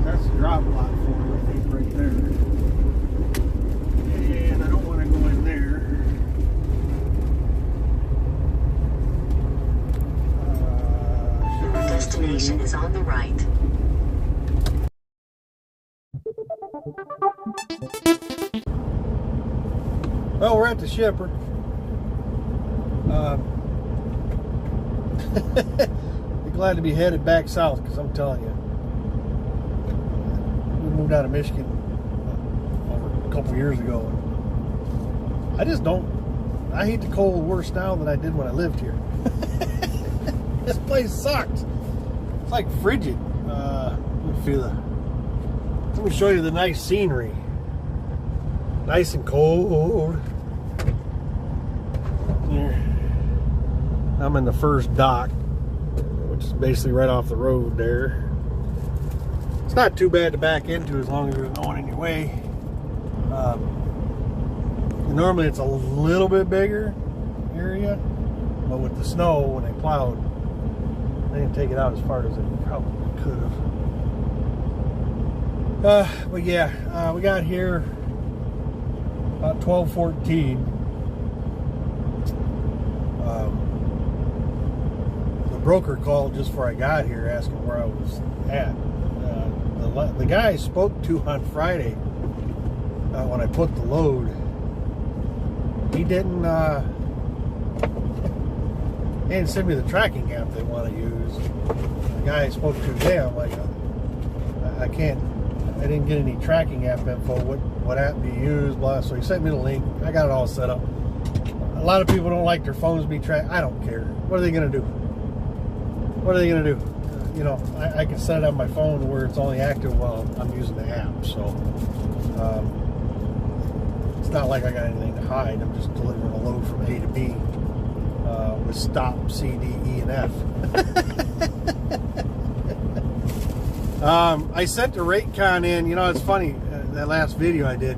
That's the drop platform, I think, right there. And I don't want to go in there. Your destination is on the right. Well, we're at the shipper. Be glad to be headed back south, because I'm telling you, we moved out of Michigan over a couple years ago. And I hate the cold worse now than I did when I lived here. This place sucks. It's like frigid. Let me show you the nice scenery. Nice and cold. Here. I'm in the first dock, which is basically right off the road there. It's not too bad to back into as long as you're going in your way. Normally it's a little bit bigger area, but with the snow, when they plowed, they didn't take it out as far as they probably could have. But yeah, we got here about 12:14. The broker called just before I got here asking where I was at. The guy I spoke to on Friday when I put the load, he didn't send me the tracking app they want to use. The guy I spoke to today, I'm like, I didn't get any tracking app info. What app do you use? Blah. So he sent me the link. I got it all set up. A lot of people don't like their phones be tracked. I don't care. What are they going to do? What are they going to do? You know, I can set it on my phone where it's only active while I'm using the app. So it's not like I got anything to hide. I'm just delivering a load from A to B with stop, C, D, E, and F. I sent the rate con in. You know, it's funny, that last video I did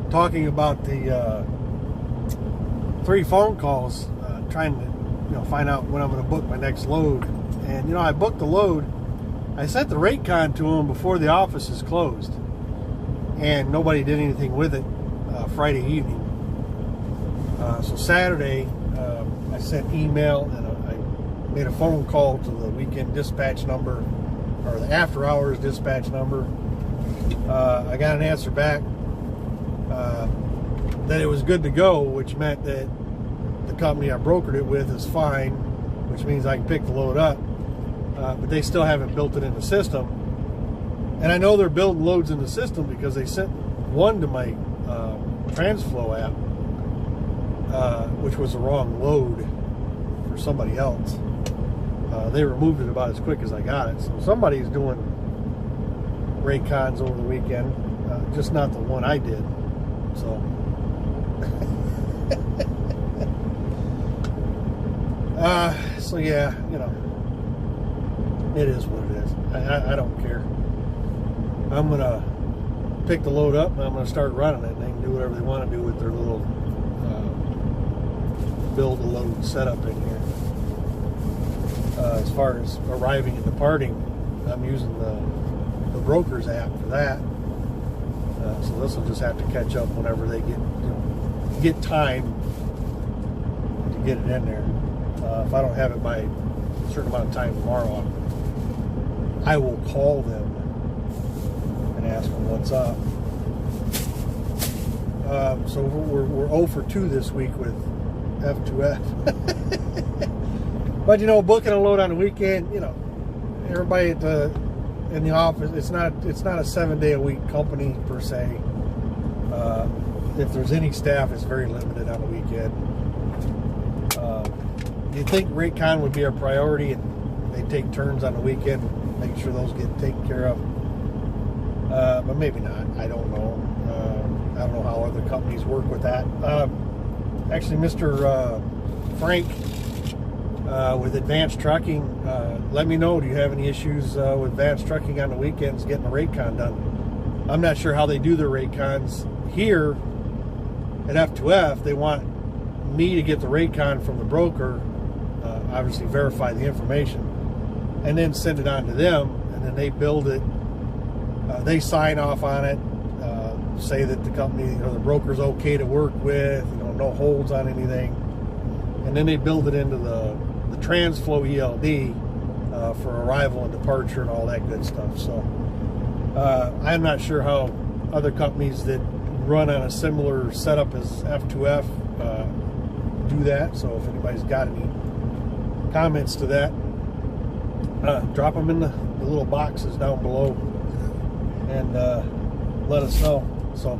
talking about the 3 phone calls, trying to find out when I'm going to book my next load. And I booked the load. I sent the rate con to them before the office is closed, and nobody did anything with it Friday evening. So Saturday I sent email, and I made a phone call to the weekend dispatch number, or the after hours dispatch number. I got an answer back that it was good to go, which meant that the company I brokered it with is fine, which means I can pick the load up. But they still haven't built it in the system. And I know they're building loads in the system because they sent one to my TransFlow app, which was the wrong load for somebody else. They removed it about as quick as I got it. So somebody's doing rate cons over the weekend, just not the one I did. So so yeah, it is what it is. I don't care. I'm gonna pick the load up and I'm gonna start running it. They can do whatever they want to do with their little build a load setup in here. As far as arriving and departing, I'm using the broker's app for that. So this will just have to catch up whenever they get time to get it in there. If I don't have it by a certain amount of time tomorrow, I will call them and ask them what's up. So we're 0 for 2 this week with F2F. But booking a load on the weekend, everybody in the office, it's not a 7-day-a-week company per se. If there's any staff, it's very limited on the weekend. You'd think rate con would be our priority, and they take turns on the weekend, make sure those get taken care of. But maybe not. I don't know. I don't know how other companies work with that. Actually, Mr. Frank with Advanced Trucking, let me know. Do you have any issues with Advanced Trucking on the weekends getting the rate con done? I'm not sure how they do their rate cons here at F2F. They want me to get the rate con from the broker, obviously verify the information, and then send it on to them, and then they build it. They sign off on it, say that the company or the broker's okay to work with, no holds on anything, and then they build it into the TransFlow ELD for arrival and departure and all that good stuff. So I'm not sure how other companies that run on a similar setup as F2F do that. So if anybody's got any comments to that, drop them in the little boxes down below and let us know. So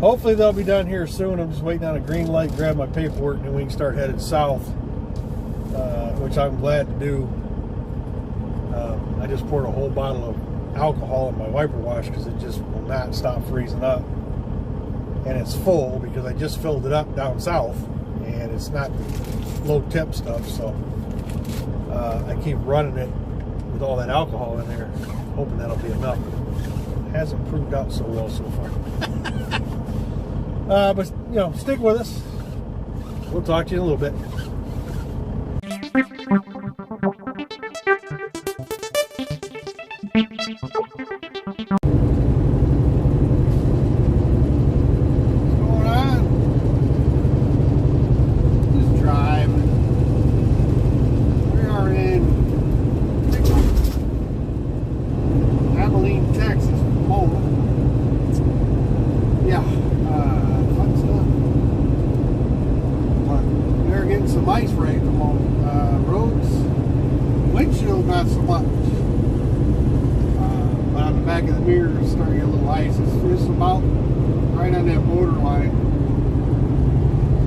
hopefully they'll be done here soon. I'm just waiting on a green light, grab my paperwork, and then we can start headed south, which I'm glad to do. I just poured a whole bottle of alcohol in my wiper wash because it just will not stop freezing up. And it's full because I just filled it up down south, and it's not low temp stuff, so I keep running it with all that alcohol in there, hoping that'll be enough. It hasn't proved out so well so far. But stick with us. We'll talk to you in a little bit. Ice right at the moment. Roads, windshield not so much. But on the back of the mirror it's starting to get a little ice. It's about right on that borderline.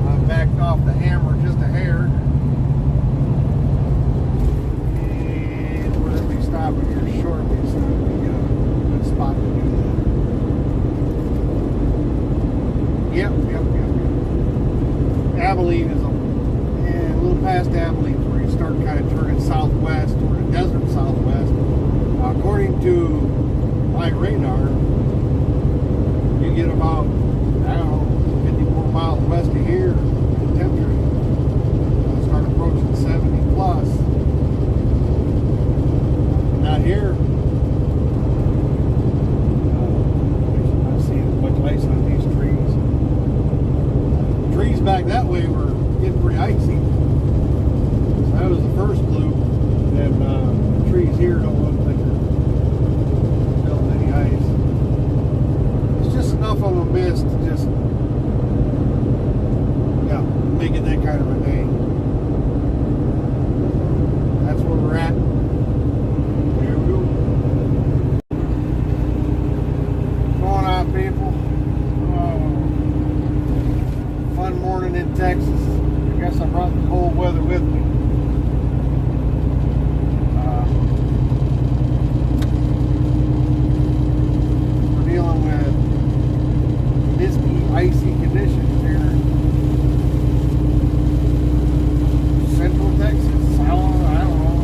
I backed off the hammer just a hair. And we're going to be stopping here shortly, so we get a good spot to do that. Yep. Abilene is past Abilene, where you start kind of turning southwest or the desert southwest. According to my radar, you get about, 54 miles west of here, the temperature start approaching 70 plus. Not here. I'm seeing much ice on these trees. The trees back that way were getting pretty icy. That was the first loop, and the trees here don't look like they're building any ice. It's just enough of a mist to just, make it that kind of a day. That's where we're at. Here we go. What's going on, people? Fun morning in Texas. I guess I brought the cold weather with me. Icy conditions here in central Texas. I don't know.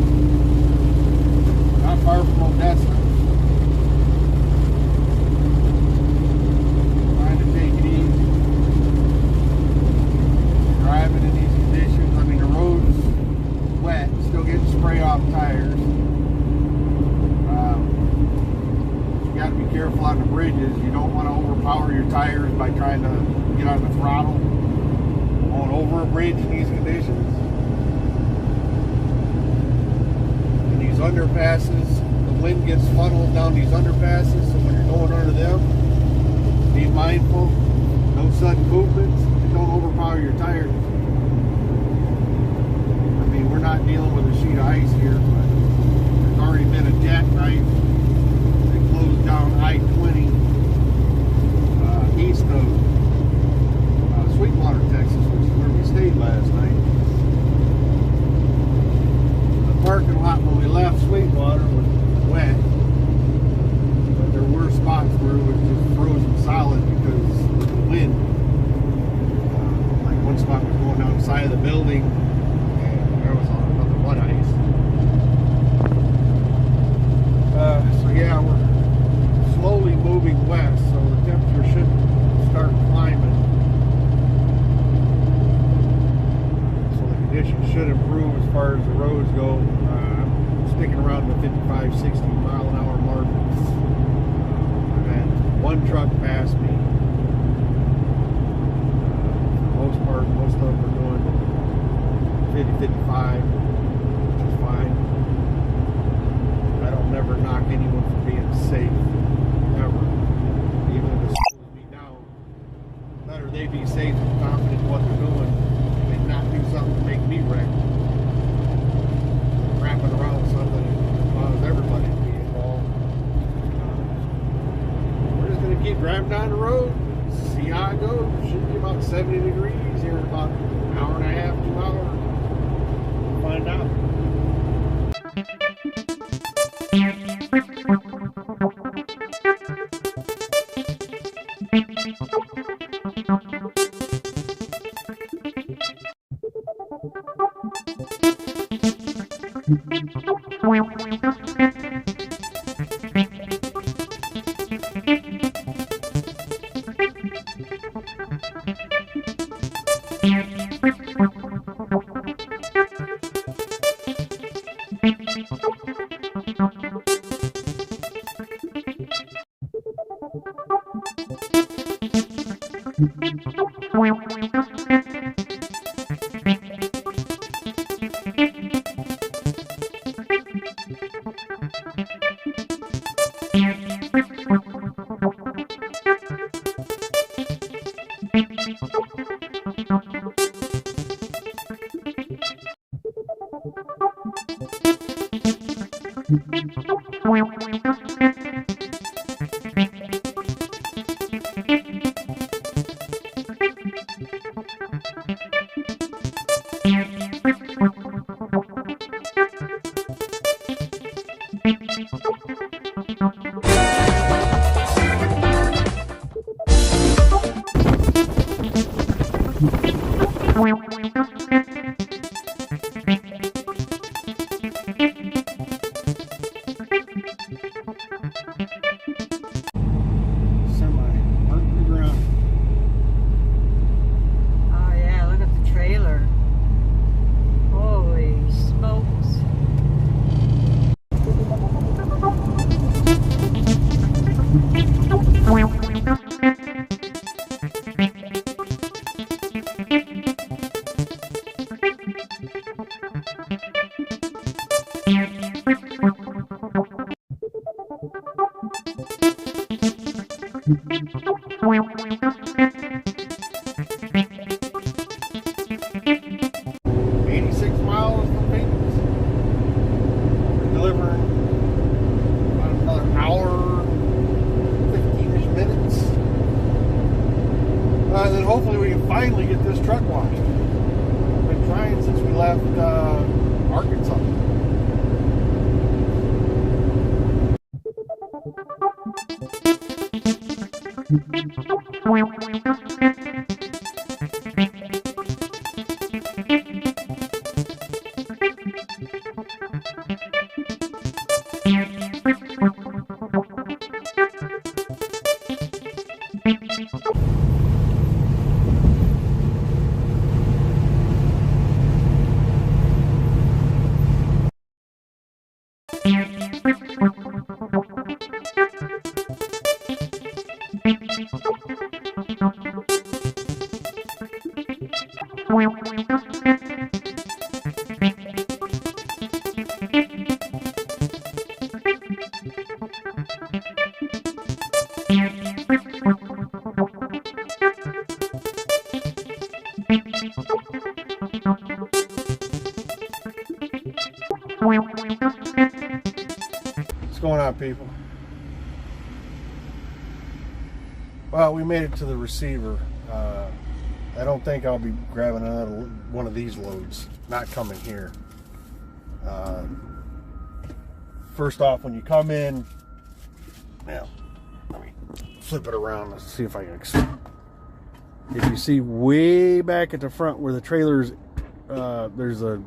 Not far from Odessa. Trying to take it easy. Driving in these conditions. I mean, the road's wet. Still getting spray off tires. You got to be careful on the bridges. You don't want to overpower your tires by trying to get on the throttle going over a bridge in these conditions. And these underpasses, the wind gets funneled down these underpasses, so when you're going under them, be mindful, no sudden movements, and don't overpower your tires. I mean, we're not dealing with a sheet of ice here, but there's already been a jackknife that closed down I-20 east of Sweetwater, Texas, which is where we stayed last night. The parking lot when we left Sweetwater was wet, but there were spots where it was just frozen solid because of the wind. Like one spot was going down the side of the building, and there was nothing but ice. So yeah, we're slowly moving west, so the temperature should start climbing. So the conditions should improve as far as the roads go. I'm sticking around the 55, 60 mile an hour mark. I've had one truck pass me. For the most part, most of them are doing 50, 55, which is fine. I don't never knock anyone for being safe, ever. Even if it slows me down, better they be safe and confident in what they're doing and not do something to make me wreck. Wrapping around with something that allows everybody to be involved. We're just going to keep driving down the road, see how it goes. Should be about 70 degrees here in about an hour and a half, 2 hours. We'll find out. Hopefully we can finally get this truck washed. I've been trying since we left Arkansas. What's going on, people? Well, we made it to the receiver. I don't think I'll be grabbing another one of these loads. Not coming here. First off, when you come in, now let me flip it around. Let's see if I can. If you see way back at the front where the trailer's, there's a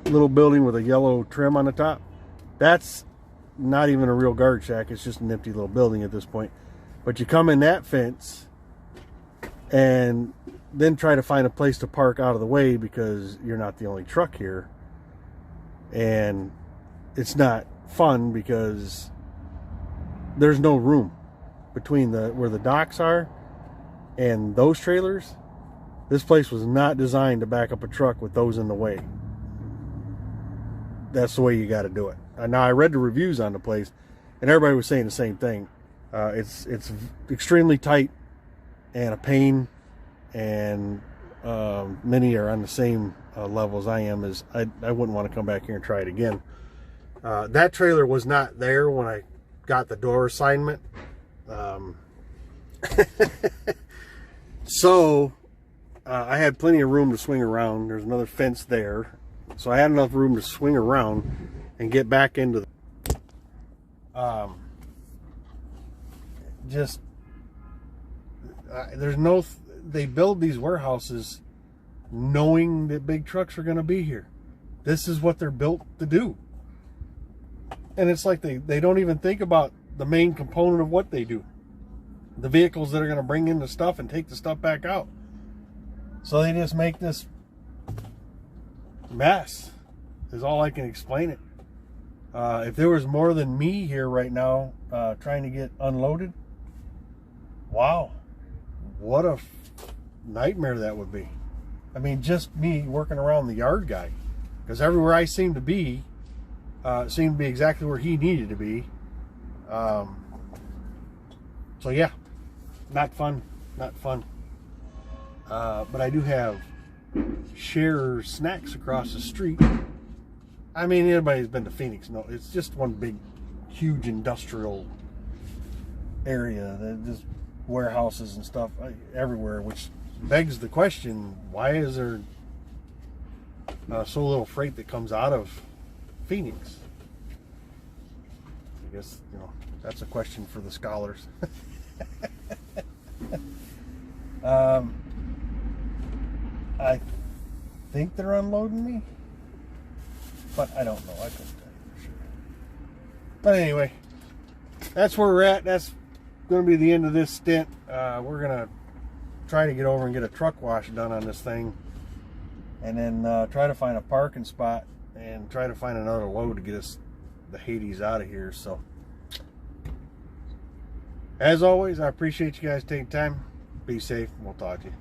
little building with a yellow trim on the top. That's not even a real guard shack. It's just an empty little building at this point. But you come in that fence and then try to find a place to park out of the way because you're not the only truck here. And it's not fun because there's no room between where the docks are and those trailers. This place was not designed to back up a truck with those in the way. That's the way you got to do it. Now, I read the reviews on the place, and everybody was saying the same thing. It's extremely tight and a pain, and many are on the same level as I am. I wouldn't want to come back here and try it again. That trailer was not there when I got the door assignment. So I had plenty of room to swing around. There's another fence there, so I had enough room to swing around and get back into the they build these warehouses knowing that big trucks are going to be here. This is what they're built to do. And it's like they don't even think about the main component of what they do. The vehicles that are going to bring in the stuff and take the stuff back out. So they just make this mess, is all I can explain it. If there was more than me here right now trying to get unloaded, wow, what a nightmare that would be. I mean, just me working around the yard guy, because everywhere I seemed to be exactly where he needed to be. So yeah, not fun. But I do have Share Snacks across the street. I mean, anybody who's been to Phoenix knows it's just one big, huge industrial area. There's warehouses and stuff everywhere, which begs the question: why is there so little freight that comes out of Phoenix? I guess, you know, that's a question for the scholars. I think they're unloading me, but I don't know. I couldn't tell you for sure. But anyway, that's where we're at. That's going to be the end of this stint. We're going to try to get over and get a truck wash done on this thing, and then try to find a parking spot and try to find another load to get us the Hades out of here. So as always, I appreciate you guys taking time. Be safe, and we'll talk to you.